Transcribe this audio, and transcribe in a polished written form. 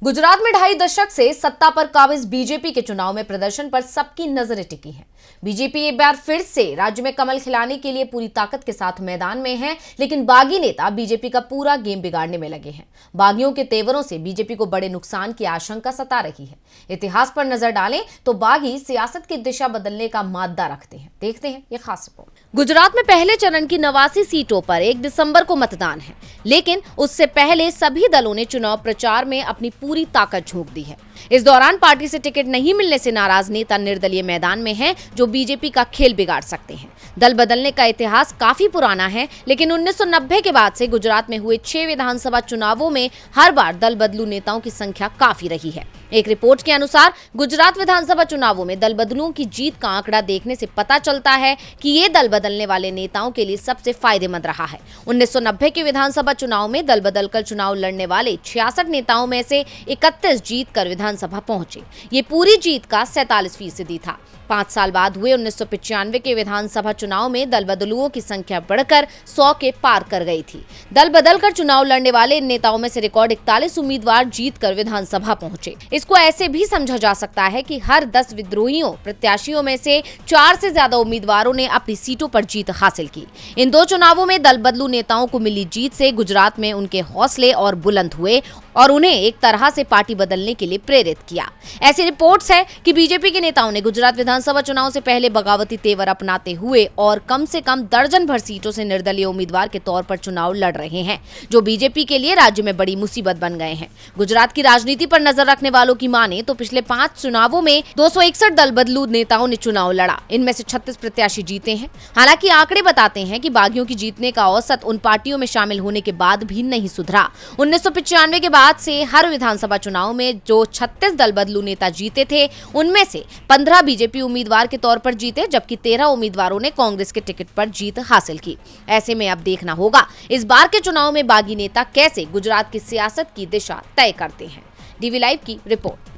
गुजरात में 2.5 दशक से सत्ता पर काबिज बीजेपी के चुनाव में प्रदर्शन पर सबकी नजरें टिकी हैं। बीजेपी एक बार फिर से राज्य में कमल खिलाने के लिए पूरी ताकत के साथ मैदान में है, लेकिन बागी नेता बीजेपी का पूरा गेम बिगाड़ने में लगे हैं। बागियों के तेवरों से बीजेपी को बड़े नुकसान की आशंका सता रही है। इतिहास पर नजर डालें तो बागी सियासत की दिशा बदलने का मादा रखते हैं। देखते हैं ये खास रिपोर्ट। गुजरात में पहले चरण की 89 सीटों पर 1 दिसंबर को मतदान है, लेकिन उससे पहले सभी दलों ने चुनाव प्रचार में अपनी पूरी ताकत झोंक दी है। इस दौरान पार्टी से टिकट नहीं मिलने से नाराज नेता निर्दलीय मैदान में हैं, जो बीजेपी का खेल बिगाड़ सकते हैं। दल बदलने का इतिहास काफी पुराना है, लेकिन 1990 के बाद से गुजरात में हुए 6 विधानसभा चुनावों में हर बार दल बदलू नेताओं की संख्या काफी रही है। एक रिपोर्ट के अनुसार गुजरात विधानसभा चुनावों में दल बदलुओं की जीत का आंकड़ा देखने से पता चलता है कि ये दल बदलने वाले नेताओं के लिए सबसे फायदेमंद रहा है। 1990 के विधानसभा चुनाव में दल बदलकर चुनाव लड़ने वाले 66 नेताओं में से 31 जीतकर विधानसभा पहुंचे। ये पूरी जीत का 47% था। 5 साल बाद हुए 1995 के विधानसभा चुनाव में दल बदलुओं की संख्या बढ़कर 100 के पार कर गई थी। दल बदलकर चुनाव लड़ने वाले इन नेताओं में से रिकॉर्ड 41 उम्मीदवार जीतकर विधानसभा पहुंचे। इसको ऐसे भी समझा जा सकता है कि हर 10 विद्रोहियों प्रत्याशियों में से 4 से ज्यादा उम्मीदवारों ने अपनी सीटों पर जीत हासिल की। इन 2 चुनावों में दल बदलू नेताओं को मिली जीत से गुजरात में उनके हौसले और बुलंद हुए और उन्हें एक तरह से पार्टी बदलने के लिए प्रेरित किया। ऐसी रिपोर्ट्स है कि बीजेपी के नेताओं ने गुजरात विधानसभा चुनाव से पहले बगावती तेवर अपनाते हुए और कम से कम दर्जन भर सीटों से निर्दलीय उम्मीदवार के तौर पर चुनाव लड़ रहे हैं, जो बीजेपी के लिए राज्य में बड़ी मुसीबत बन गए हैं। गुजरात की राजनीति पर नजर रखने वालों की माने तो पिछले 5 चुनावों में 261 दल बदलू नेताओं ने चुनाव लड़ा। इनमें से 36 प्रत्याशी जीते हैं। हालांकि आंकड़े बताते हैं कि बागियों की जीतने का औसत उन पार्टियों में शामिल होने के बाद भी नहीं सुधरा। 1995 के बाद से हर विधानसभा चुनाव में जो 36 दल बदलू नेता जीते थे, उनमें से 15 बीजेपी उम्मीदवार के तौर पर जीते, जबकि 13 उम्मीदवारों ने कांग्रेस के टिकट पर जीत हासिल की। ऐसे में अब देखना होगा इस बार के चुनाव में बागी नेता कैसे गुजरात की सियासत की दिशा तय करते हैं। डीवी लाइव की रिपोर्ट।